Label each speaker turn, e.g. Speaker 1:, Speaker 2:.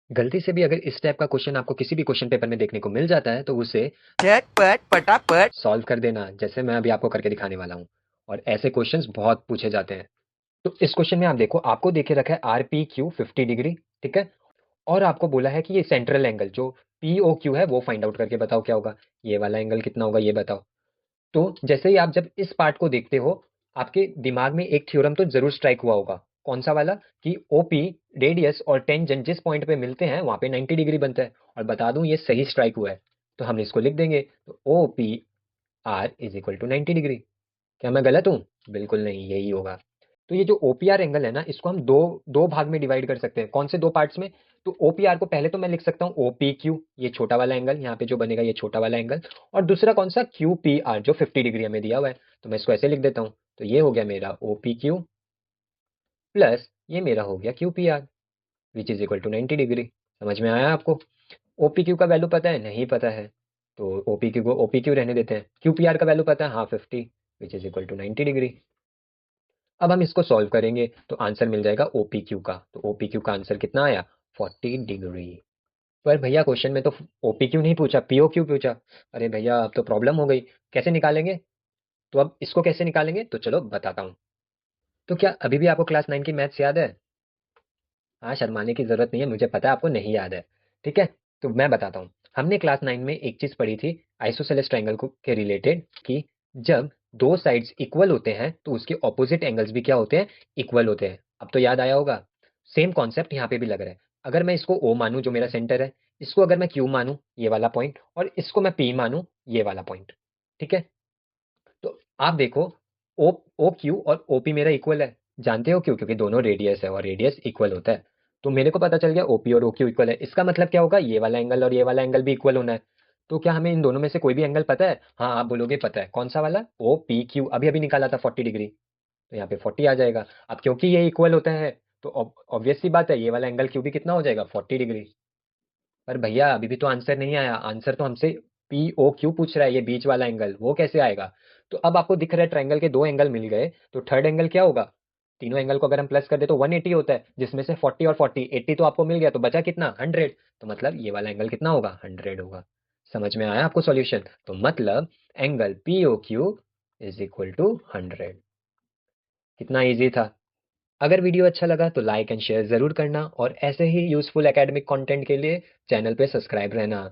Speaker 1: गलती से भी अगर इस टाइप का क्वेश्चन आपको किसी भी क्वेश्चन पेपर में देखने को मिल जाता है तो उसे
Speaker 2: झटपट पटापट
Speaker 1: सॉल्व कर देना, जैसे मैं अभी आपको करके दिखाने वाला हूँ। और ऐसे क्वेश्चंस बहुत पूछे जाते हैं। तो इस क्वेश्चन में आप देखो, आपको देखे रखा है आर पी क्यू 50 डिग्री, ठीक है। और आपको बोला है कि ये सेंट्रल एंगल जो पी ओ क्यू है वो फाइंड आउट करके बताओ क्या होगा, ये वाला एंगल कितना होगा ये बताओ। तो जैसे ही आप जब इस पार्ट को देखते हो, आपके दिमाग में एक थ्योरम तो जरूर स्ट्राइक हुआ होगा। कौन सा वाला? कि ओपी, रेडियस और टेंजेंट जिस पॉइंट पे मिलते हैं वहां पे 90 डिग्री बनता है। और बता दूं ये सही स्ट्राइक हुआ है। तो हम इसको लिख देंगे, तो O P R is equal to 90 degree. क्या मैं गलत हूँ? बिल्कुल नहीं, यही होगा। तो ये जो ओपीआर एंगल है ना, इसको हम दो दो भाग में डिवाइड कर सकते हैं। कौन से दो पार्ट्स में? तो ओपीआर को पहले तो मैं लिख सकता हूँ ओपी क्यू, ये छोटा वाला एंगल यहाँ पे जो बनेगा ये छोटा वाला एंगल। और दूसरा कौन सा? क्यू पी आर जो 50 डिग्री हमें दिया हुआ है। तो मैं इसको ऐसे लिख देता हूँ, तो ये हो गया मेरा ओपी क्यू प्लस ये मेरा हो गया Q P R which is equal to 90 degree. समझ में आया आपको? ओपी क्यू का वैल्यू पता है? नहीं पता है। तो ओपी क्यू को ओपी क्यू रहने देते हैं। क्यू पी आर का वैल्यू पता है? हाँ 50, which is equal to 90 degree. अब हम इसको सॉल्व करेंगे तो आंसर मिल जाएगा ओपी क्यू का। तो ओपी क्यू का आंसर कितना आया? 40 डिग्री। पर भैया क्वेश्चन में तो ओपी क्यू नहीं पूछा, पीओ क्यू पूछा। अरे भैया अब तो प्रॉब्लम हो गई, कैसे निकालेंगे? तो अब इसको कैसे निकालेंगे तो चलो बताता हूँ। तो क्या अभी भी आपको क्लास 9 की मैथ्स याद है? हाँ, शर्माने की जरूरत नहीं है, मुझे पता है आपको नहीं याद है। ठीक है, तो मैं बताता हूँ। हमने क्लास 9 में एक चीज पढ़ी थी आइसोसेलेस ट्रायंगल को के रिलेटेड, कि जब दो साइड्स इक्वल होते हैं तो उसके ऑपोजिट एंगल्स भी क्या होते हैं? इक्वल होते हैं। अब तो याद आया होगा। सेम कॉन्सेप्ट यहाँ पे भी लग रहा है। अगर मैं इसको ओ मानूं जो मेरा सेंटर है, इसको अगर मैं क्यू मानूं ये वाला पॉइंट, और इसको मैं पी मानूं ये वाला पॉइंट, ठीक है। तो आप देखो, ओ ओ क्यू और ओपी मेरा इक्वल है। जानते हो क्यों? क्योंकि दोनों रेडियस है और रेडियस इक्वल होता है। तो मेरे को पता चल गया ओपी और ओ क्यू इक्वल है। इसका मतलब क्या होगा? ये वाला एंगल और ये वाला एंगल भी इक्वल होना है। तो क्या हमें इन दोनों में से कोई भी एंगल पता है? हाँ, आप बोलोगे पता है। कौन सा वाला? ओ पी क्यू, अभी अभी निकाला था 40 डिग्री। तो यहाँ पे 40 आ जाएगा। अब क्योंकि ये इक्वल होता है तो ऑब्वियस सी बात है ये वाला एंगल क्यू भी कितना हो जाएगा? 40 डिग्री। पर भैया अभी भी तो आंसर नहीं आया। आंसर तो हमसे पी ओ क्यू पूछ रहा है, ये बीच वाला एंगल वो कैसे आएगा? तो अब आपको दिख रहा है ट्रायंगल के दो एंगल मिल गए, तो थर्ड एंगल क्या होगा? तीनों एंगल को अगर हम प्लस कर दे तो 180 होता है, जिसमें से 40 और 40, 80 तो आपको मिल गया, तो बचा कितना? 100। तो मतलब ये वाला एंगल कितना होगा? 100 होगा। समझ में आया आपको सॉल्यूशन? तो मतलब angle P O Q is equal to 100। कितना इजी था। अगर वीडियो अच्छा लगा तो लाइक एंड शेयर जरूर करना, और ऐसे ही यूजफुल एकेडमिक कंटेंट के लिए चैनल पे सब्सक्राइब रहना।